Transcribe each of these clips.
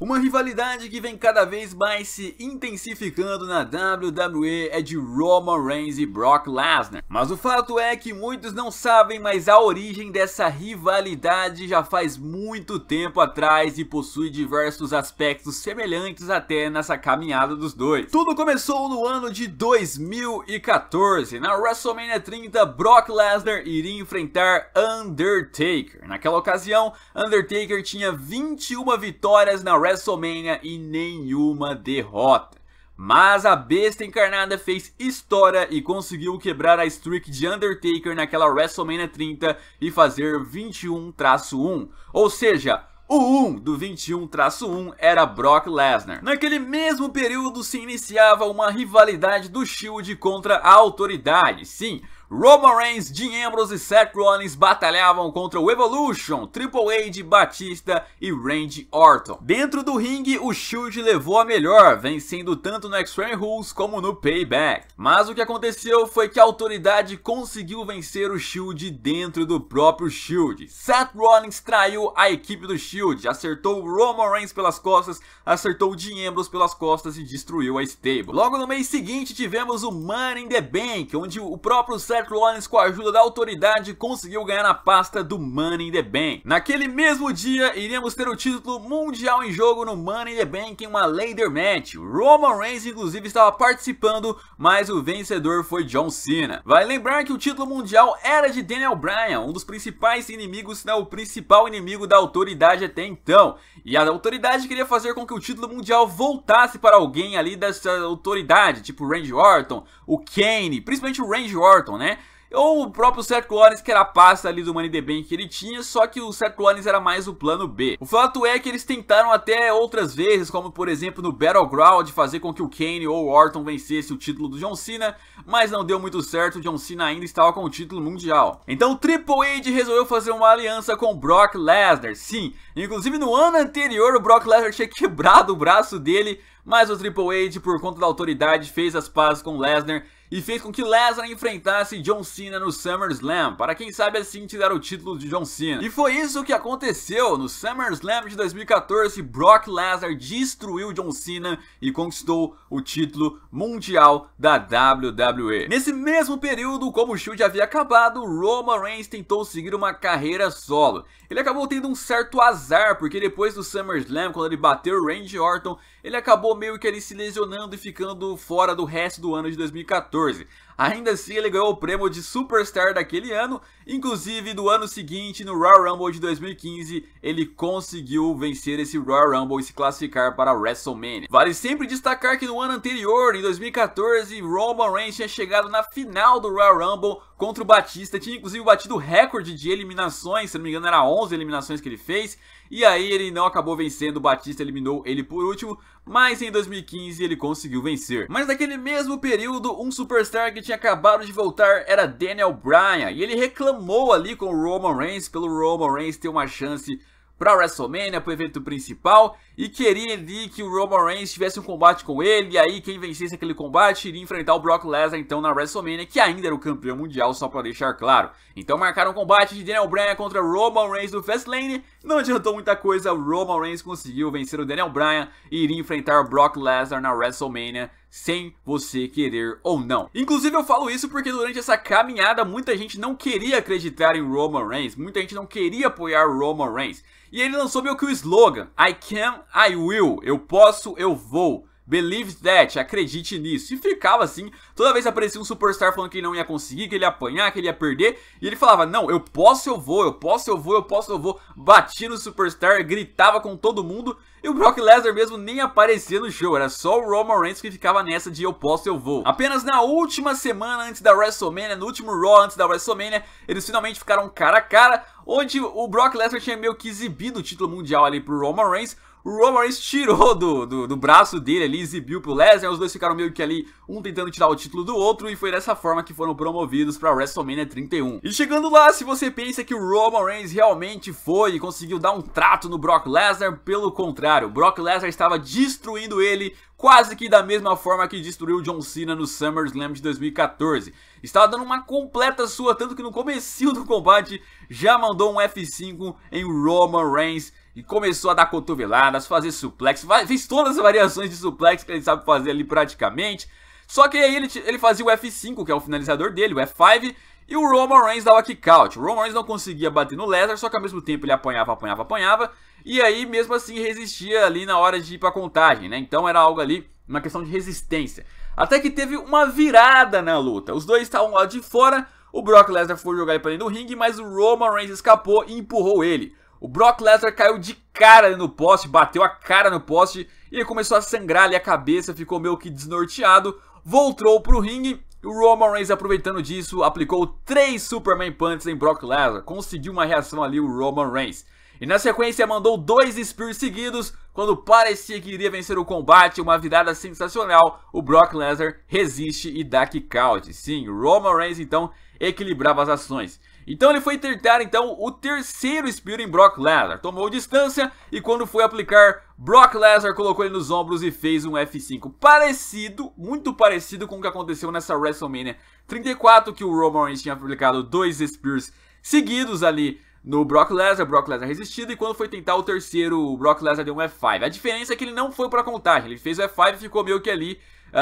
Uma rivalidade que vem cada vez mais se intensificando na WWE é de Roman Reigns e Brock Lesnar. Mas o fato é que muitos não sabem, mas a origem dessa rivalidade já faz muito tempo atrás e possui diversos aspectos semelhantes até nessa caminhada dos dois. Tudo começou no ano de 2014, na WrestleMania 30, Brock Lesnar iria enfrentar Undertaker. Naquela ocasião, Undertaker tinha 21 vitórias na WrestleMania e nenhuma derrota. Mas a besta encarnada fez história e conseguiu quebrar a streak de Undertaker naquela WrestleMania 30 e fazer 21-1. Ou seja, o 1 do 21-1 era Brock Lesnar. Naquele mesmo período se iniciava uma rivalidade do Shield contra a Autoridade. Sim, Roman Reigns, Dean Ambrose e Seth Rollins batalhavam contra o Evolution, Triple H, Batista e Randy Orton. Dentro do ringue, o Shield levou a melhor, vencendo tanto no Extreme Rules como no Payback. Mas o que aconteceu foi que a Autoridade conseguiu vencer o Shield dentro do próprio Shield. Seth Rollins traiu a equipe do Shield, acertou o Roman Reigns pelas costas, acertou o Dean Ambrose pelas costas e destruiu a stable. Logo no mês seguinte tivemos o Money in the Bank, onde o próprio Seth Rollins, com a ajuda da Autoridade, conseguiu ganhar a pasta do Money in the Bank. Naquele mesmo dia, iríamos ter o título mundial em jogo no Money in the Bank em uma ladder match. Roman Reigns, inclusive, estava participando, mas o vencedor foi John Cena. Vai lembrar que o título mundial era de Daniel Bryan, um dos principais inimigos, não, o principal inimigo da Autoridade até então. E a Autoridade queria fazer com que o título mundial voltasse para alguém ali dessa Autoridade, tipo o Randy Orton, o Kane, principalmente o Randy Orton, né? Ou o próprio Seth Rollins, que era a pasta ali do Money in the Bank que ele tinha, só que o Seth Rollins era mais o plano B. O fato é que eles tentaram até outras vezes, como por exemplo no Battleground, fazer com que o Kane ou o Orton vencesse o título do John Cena, mas não deu muito certo, o John Cena ainda estava com o título mundial. Então o Triple H resolveu fazer uma aliança com o Brock Lesnar. Sim, inclusive no ano anterior o Brock Lesnar tinha quebrado o braço dele, mas o Triple H, por conta da Autoridade, fez as pazes com Lesnar e fez com que Lesnar enfrentasse John Cena no SummerSlam, para quem sabe assim tirar o título de John Cena. E foi isso que aconteceu no SummerSlam de 2014, Brock Lesnar destruiu John Cena e conquistou o título mundial da WWE. Nesse mesmo período, como o Shield havia acabado, Roman Reigns tentou seguir uma carreira solo. Ele acabou tendo um certo azar, porque depois do SummerSlam, quando ele bateu o Randy Orton, ele acabou meio que ali se lesionando e ficando fora do resto do ano de 2014. Ainda assim, ele ganhou o prêmio de Superstar daquele ano, inclusive do ano seguinte, no Royal Rumble de 2015, ele conseguiu vencer esse Royal Rumble e se classificar para a WrestleMania. Vale sempre destacar que no ano anterior, em 2014, Roman Reigns tinha chegado na final do Royal Rumble contra o Batista, tinha inclusive batido o recorde de eliminações, se não me engano era 11 eliminações que ele fez, e aí ele não acabou vencendo, o Batista eliminou ele por último, mas em 2015 ele conseguiu vencer. Mas naquele mesmo período, um superstar que tinha acabado de voltar era Daniel Bryan, e ele reclamou ali com o Roman Reigns, pelo Roman Reigns ter uma chance para a WrestleMania, para o evento principal, e queria ali que o Roman Reigns tivesse um combate com ele, e aí quem vencesse aquele combate iria enfrentar o Brock Lesnar então na WrestleMania, que ainda era o campeão mundial, só para deixar claro. Então marcaram um combate de Daniel Bryan contra Roman Reigns no Fastlane, não adiantou muita coisa, o Roman Reigns conseguiu vencer o Daniel Bryan e iria enfrentar o Brock Lesnar na WrestleMania, sem você querer ou não. Inclusive eu falo isso porque durante essa caminhada muita gente não queria acreditar em Roman Reigns, muita gente não queria apoiar o Roman Reigns. E ele lançou meio que o slogan, I can, I will, eu posso, eu vou. Believe that, acredite nisso. E ficava assim, toda vez aparecia um superstar falando que ele não ia conseguir, que ele ia apanhar, que ele ia perder. E ele falava, não, eu posso, eu vou, eu posso, eu vou, eu posso, eu vou. Batia no superstar, gritava com todo mundo. E o Brock Lesnar mesmo nem aparecia no show, era só o Roman Reigns que ficava nessa de eu posso, eu vou. Apenas na última semana antes da WrestleMania, no último Raw antes da WrestleMania, eles finalmente ficaram cara a cara, onde o Brock Lesnar tinha meio que exibido o título mundial ali pro Roman Reigns. O Roman Reigns tirou do braço dele ali, exibiu pro Lesnar, os dois ficaram meio que ali, um tentando tirar o título do outro, e foi dessa forma que foram promovidos pra WrestleMania 31. E chegando lá, se você pensa que o Roman Reigns realmente foi e conseguiu dar um trato no Brock Lesnar, pelo contrário, o Brock Lesnar estava destruindo ele, quase que da mesma forma que destruiu John Cena no SummerSlam de 2014. Estava dando uma completa sua, tanto que no comecinho do combate já mandou um F5 em Roman Reigns, e começou a dar cotoveladas, fazer suplex, fez todas as variações de suplex que ele sabe fazer ali praticamente. Só que aí ele fazia o F5, que é o finalizador dele, o F5, e o Roman Reigns dava kick out. O Roman Reigns não conseguia bater no Lesnar, só que ao mesmo tempo ele apanhava, e aí mesmo assim resistia ali na hora de ir pra contagem, né? Então era algo ali, uma questão de resistência. Até que teve uma virada na luta, os dois estavam lá de fora, o Brock Lesnar foi jogar ele pra dentro do ringue, mas o Roman Reigns escapou e empurrou ele. O Brock Lesnar caiu de cara ali no poste, bateu a cara no poste, e ele começou a sangrar ali a cabeça, ficou meio que desnorteado, voltou pro ringue. O Roman Reigns, aproveitando disso, aplicou 3 Superman Punches em Brock Lesnar, conseguiu uma reação ali o Roman Reigns. E na sequência mandou 2 Spears seguidos, quando parecia que iria vencer o combate, uma virada sensacional, o Brock Lesnar resiste e dá kick out. Sim, o Roman Reigns então equilibrava as ações. Então ele foi tentar então o terceiro Spear em Brock Lesnar, tomou distância e quando foi aplicar, Brock Lesnar colocou ele nos ombros e fez um F5 parecido, muito parecido com o que aconteceu nessa WrestleMania 34, que o Roman Reigns tinha aplicado 2 Spears seguidos ali no Brock Lesnar resistido, e quando foi tentar o terceiro, o Brock Lesnar deu um F5. A diferença é que ele não foi pra contagem, ele fez o F5 e ficou meio que ali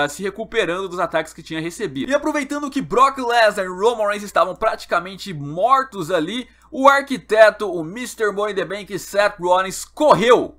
se recuperando dos ataques que tinha recebido. E aproveitando que Brock Lesnar e Roman Reigns estavam praticamente mortos ali, o arquiteto, o Mr. Money in the Bank, Seth Rollins, correu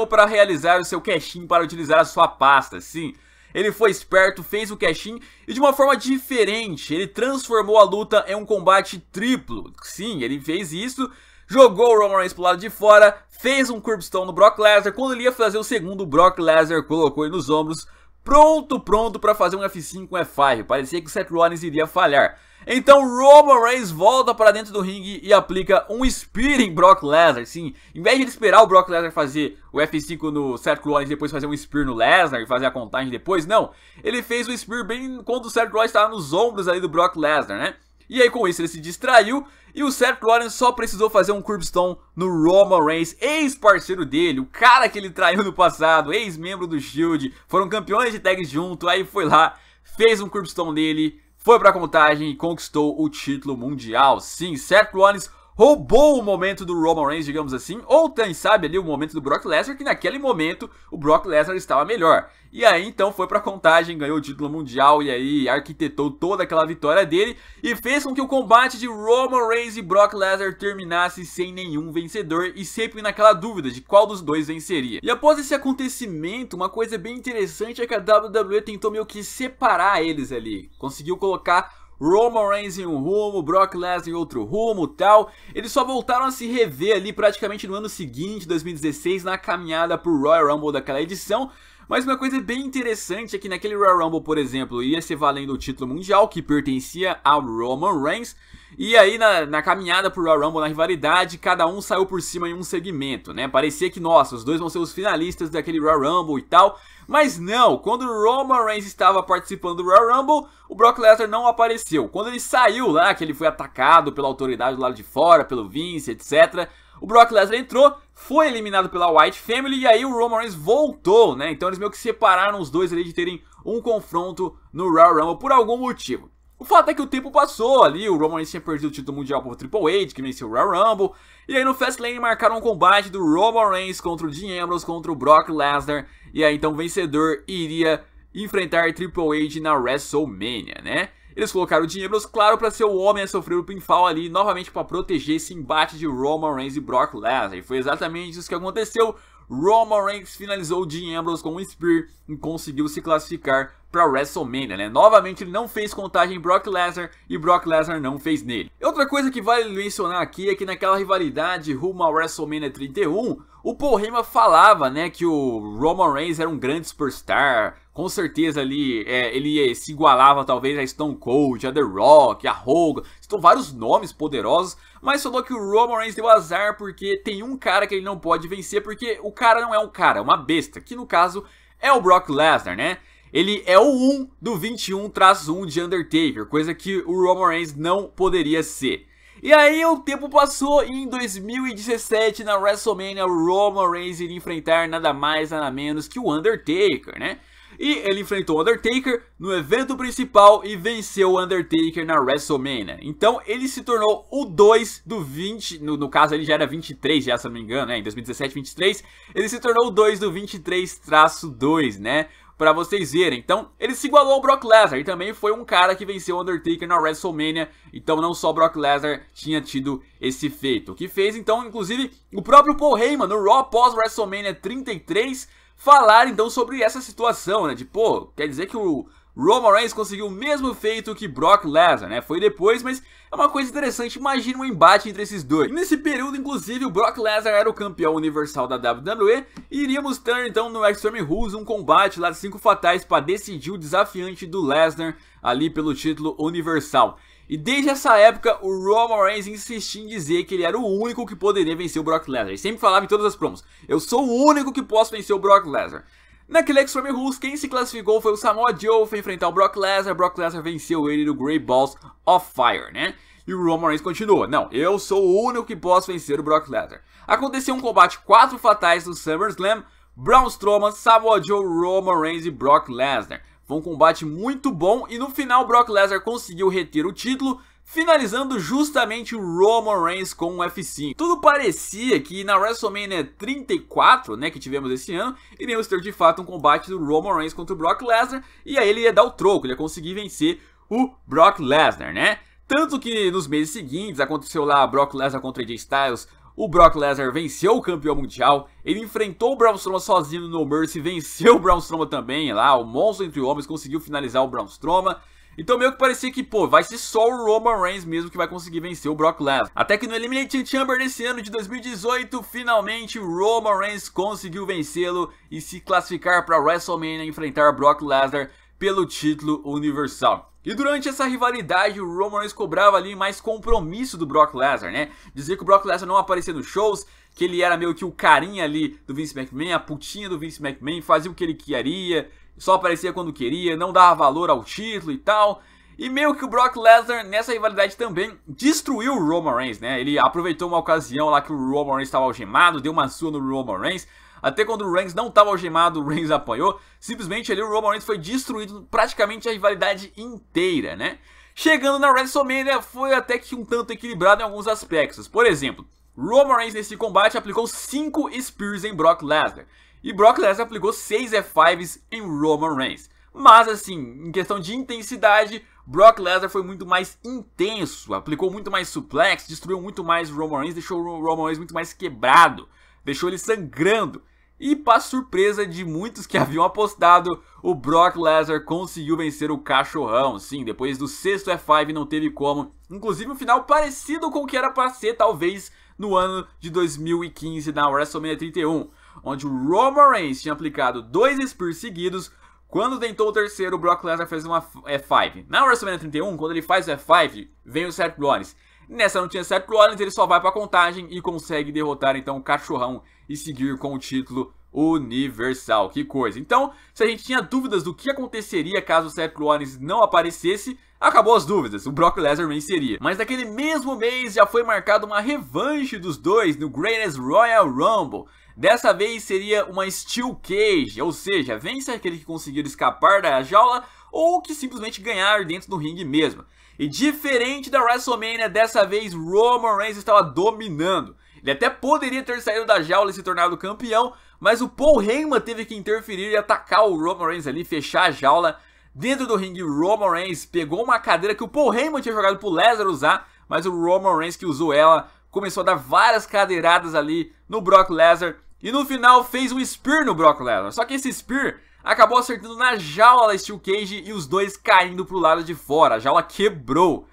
para realizar o seu cash-in, para utilizar a sua pasta. Sim, ele foi esperto, fez o cash-in e de uma forma diferente, ele transformou a luta em um combate triplo. Sim, ele fez isso, jogou o Roman Reigns pro lado de fora, fez um curbstone no Brock Lesnar. Quando ele ia fazer o segundo, o Brock Lesnar colocou ele nos ombros, pronto para fazer um F5 com F5. Parecia que o Seth Rollins iria falhar. Então Roman Reigns volta para dentro do ringue e aplica um Spear em Brock Lesnar. Sim, em vez de ele esperar o Brock Lesnar fazer o F5 no Seth Rollins e depois fazer um Spear no Lesnar e fazer a contagem depois, não. Ele fez o Spear bem quando o Seth Rollins estava nos ombros ali do Brock Lesnar, né? E aí com isso ele se distraiu e o Seth Rollins só precisou fazer um curbstone no Roman Reigns, ex-parceiro dele, o cara que ele traiu no passado, ex-membro do Shield, foram campeões de tag junto, aí foi lá, fez um curbstone nele, foi pra contagem e conquistou o título mundial. Sim, Seth Rollins roubou o momento do Roman Reigns, digamos assim, ou quem sabe ali o momento do Brock Lesnar, que naquele momento o Brock Lesnar estava melhor. E aí então foi pra contagem, ganhou o título mundial e aí arquitetou toda aquela vitória dele e fez com que o combate de Roman Reigns e Brock Lesnar terminasse sem nenhum vencedor e sempre naquela dúvida de qual dos dois venceria. E após esse acontecimento, uma coisa bem interessante é que a WWE tentou meio que separar eles ali, conseguiu colocar Roman Reigns em um rumo, Brock Lesnar em outro rumo, tal. Eles só voltaram a se rever ali praticamente no ano seguinte, 2016, na caminhada pro Royal Rumble daquela edição. Mas uma coisa bem interessante é que naquele Royal Rumble, por exemplo, ia ser valendo o título mundial, que pertencia ao Roman Reigns. E aí na caminhada pro Royal Rumble, na rivalidade, cada um saiu por cima em um segmento, né? Parecia que, nossa, os dois vão ser os finalistas daquele Royal Rumble e tal. Mas não, quando o Roman Reigns estava participando do Royal Rumble, o Brock Lesnar não apareceu. Quando ele saiu lá, que ele foi atacado pela autoridade do lado de fora, pelo Vince, etc., o Brock Lesnar entrou, foi eliminado pela White Family e aí o Roman Reigns voltou, né? Então eles meio que separaram os dois ali de terem um confronto no Royal Rumble por algum motivo. O fato é que o tempo passou ali, o Roman Reigns tinha perdido o título mundial pro Triple H, que venceu o Royal Rumble. E aí no Fastlane marcaram um combate do Roman Reigns contra o Dean Ambrose, contra o Brock Lesnar. E aí então o vencedor iria enfrentar Triple H na WrestleMania, né? Eles colocaram o Dean Ambrose, claro, para ser o homem a sofrer o pinfall ali, novamente para proteger esse embate de Roman Reigns e Brock Lesnar. E foi exatamente isso que aconteceu. Roman Reigns finalizou o Dean Ambrose com um Spear e conseguiu se classificar para WrestleMania, né? Novamente ele não fez contagem em Brock Lesnar e Brock Lesnar não fez nele. Outra coisa que vale mencionar aqui é que naquela rivalidade rumo ao WrestleMania 31, o Paul Heyman falava, né, que o Roman Reigns era um grande superstar. Com certeza ali ele se igualava talvez a Stone Cold, a The Rock, a Hogan. Estão vários nomes poderosos, mas falou que o Roman Reigns deu azar porque tem um cara que ele não pode vencer, porque o cara não é um cara, é uma besta, que no caso é o Brock Lesnar, né? Ele é o 1 do 21-1 de Undertaker, coisa que o Roman Reigns não poderia ser. E aí o tempo passou e em 2017 na WrestleMania o Roman Reigns iria enfrentar nada mais nada menos que o Undertaker, né? E ele enfrentou o Undertaker no evento principal e venceu o Undertaker na WrestleMania. Então ele se tornou o 2 do 20, no caso ele já era 23, já, se não me engano, né? Em 2017, 23, ele se tornou o 2 do 23-2, né? Pra vocês verem. Então, ele se igualou ao Brock Lesnar e também foi um cara que venceu o Undertaker na WrestleMania. Então, não só o Brock Lesnar tinha tido esse feito. O que fez, então, inclusive, o próprio Paul Heyman no Raw pós WrestleMania 33 falar, então, sobre essa situação, né? De, pô, quer dizer que o Roman Reigns conseguiu o mesmo feito que Brock Lesnar, né? Foi depois, mas é uma coisa interessante. Imagina um embate entre esses dois. E nesse período, inclusive, o Brock Lesnar era o campeão universal da WWE. E iríamos ter, então, no Extreme Rules, um combate lá de 5 fatais para decidir o desafiante do Lesnar ali pelo título universal. E desde essa época, o Roman Reigns insistia em dizer que ele era o único que poderia vencer o Brock Lesnar. Ele sempre falava em todas as promos: eu sou o único que posso vencer o Brock Lesnar. Naquele Extreme Rules, quem se classificou foi o Samoa Joe, foi enfrentar o Brock Lesnar venceu ele no Great Balls of Fire, né? E o Roman Reigns continua: não, eu sou o único que posso vencer o Brock Lesnar. Aconteceu um combate 4 fatais no SummerSlam: Braun Strowman, Samoa Joe, Roman Reigns e Brock Lesnar. Foi um combate muito bom e no final Brock Lesnar conseguiu reter o título, finalizando justamente o Roman Reigns com um F5. Tudo parecia que na WrestleMania 34, né, que tivemos esse ano, iríamos ter de fato um combate do Roman Reigns contra o Brock Lesnar, e aí ele ia dar o troco, ele ia conseguir vencer o Brock Lesnar, né? Tanto que nos meses seguintes aconteceu lá Brock Lesnar contra AJ Styles. O Brock Lesnar venceu o campeão mundial, ele enfrentou o Braun Strowman sozinho no No Mercy, venceu o Braun Strowman também lá, o monstro entre homens conseguiu finalizar o Braun Strowman. Então meio que parecia que, pô, vai ser só o Roman Reigns mesmo que vai conseguir vencer o Brock Lesnar. Até que no Elimination Chamber desse ano de 2018, finalmente o Roman Reigns conseguiu vencê-lo e se classificar para WrestleMania e enfrentar Brock Lesnar pelo título universal. E durante essa rivalidade, o Roman Reigns cobrava ali mais compromisso do Brock Lesnar, né? Dizia que o Brock Lesnar não aparecia nos shows, que ele era meio que o carinha ali do Vince McMahon, a putinha do Vince McMahon, fazia o que ele queria, só aparecia quando queria, não dava valor ao título e tal. E meio que o Brock Lesnar, nessa rivalidade também, destruiu o Roman Reigns, né? Ele aproveitou uma ocasião lá que o Roman Reigns estava algemado, deu uma surra no Roman Reigns. Até quando o Reigns não estava algemado, o Reigns apanhou. Simplesmente ali o Roman Reigns foi destruído praticamente a rivalidade inteira, né? Chegando na WrestleMania, foi até que um tanto equilibrado em alguns aspectos. Por exemplo, Roman Reigns nesse combate aplicou 5 Spears em Brock Lesnar. E Brock Lesnar aplicou 6 F5s em Roman Reigns. Mas assim, em questão de intensidade, Brock Lesnar foi muito mais intenso. Aplicou muito mais suplex, destruiu muito mais o Roman Reigns, deixou o Roman Reigns muito mais quebrado. Deixou ele sangrando. E para surpresa de muitos que haviam apostado, o Brock Lesnar conseguiu vencer o cachorrão. Sim, depois do 6º F5 não teve como. Inclusive um final parecido com o que era para ser talvez no ano de 2015 na WrestleMania 31. Onde o Roman Reigns tinha aplicado 2 Spears seguidos. Quando tentou o terceiro, o Brock Lesnar fez uma F5. Na WrestleMania 31, quando ele faz o F5, vem o Seth Rollins. Nessa não tinha Seth Rollins, ele só vai pra contagem e consegue derrotar então o cachorrão e seguir com o título universal. Que coisa. Então, se a gente tinha dúvidas do que aconteceria caso o Seth Rollins não aparecesse, acabou as dúvidas, o Brock Lesnar venceria. Mas naquele mesmo mês já foi marcada uma revanche dos dois no Greatest Royal Rumble. Dessa vez seria uma Steel Cage, ou seja, vence aquele que conseguir escapar da jaula ou que simplesmente ganhar dentro do ringue mesmo. E diferente da WrestleMania, dessa vez Roman Reigns estava dominando. Ele até poderia ter saído da jaula e se tornado campeão, mas o Paul Heyman teve que interferir e atacar o Roman Reigns ali, fechar a jaula. Dentro do ringue, Roman Reigns pegou uma cadeira que o Paul Heyman tinha jogado pro Lesnar usar, mas o Roman Reigns que usou ela começou a dar várias cadeiradas ali no Brock Lesnar. E no final fez um Spear no Brock Lesnar. Só que esse Spear acabou acertando na jaula da Steel Cage e os dois caindo pro lado de fora. A jaula quebrou.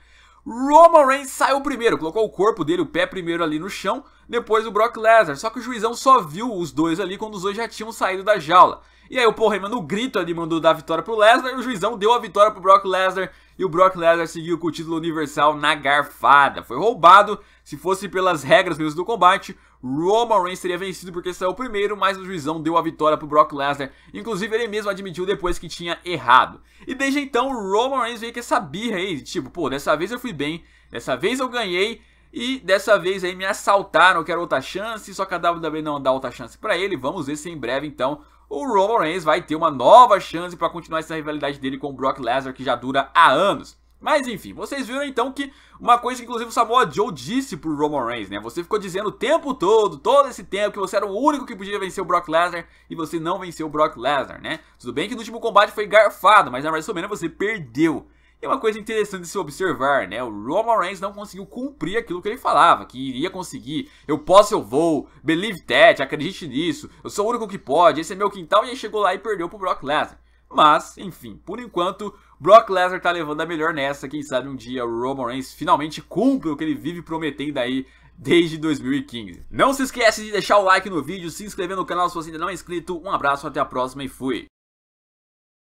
Roman Reigns saiu primeiro, colocou o corpo dele, o pé primeiro ali no chão, depois o Brock Lesnar. Só que o juizão só viu os dois ali quando os dois já tinham saído da jaula. E aí o Paul Heyman no grito ali mandou dar a vitória pro Lesnar e o juizão deu a vitória pro Brock Lesnar. E o Brock Lesnar seguiu com o título universal na garfada. Foi roubado. Se fosse pelas regras mesmo do combate, Roman Reigns teria vencido porque saiu primeiro, mas o juizão deu a vitória pro Brock Lesnar. Inclusive ele mesmo admitiu depois que tinha errado. E desde então o Roman Reigns veio com essa birra aí, tipo, pô, dessa vez eu fui bem, dessa vez eu ganhei e dessa vez aí me assaltaram, eu quero outra chance, só que a WWE não dá outra chance pra ele. Vamos ver se em breve então o Roman Reigns vai ter uma nova chance para continuar essa rivalidade dele com o Brock Lesnar, que já dura há anos. Mas enfim, vocês viram então que uma coisa que inclusive o Samoa Joe disse pro Roman Reigns, né? Você ficou dizendo o tempo todo esse tempo, que você era o único que podia vencer o Brock Lesnar e você não venceu o Brock Lesnar, né? Tudo bem que no último combate foi garfado, mas na WrestleMania você perdeu. E uma coisa interessante de se observar, né? O Roman Reigns não conseguiu cumprir aquilo que ele falava, que iria conseguir. Eu posso, eu vou, believe that, acredite nisso, eu sou o único que pode, esse é meu quintal, e aí chegou lá e perdeu pro Brock Lesnar. Mas, enfim, por enquanto, Brock Lesnar tá levando a melhor nessa. Quem sabe um dia o Roman Reigns finalmente cumpre o que ele vive prometendo aí desde 2015. Não se esquece de deixar o like no vídeo, se inscrever no canal se você ainda não é inscrito. Um abraço, até a próxima e fui!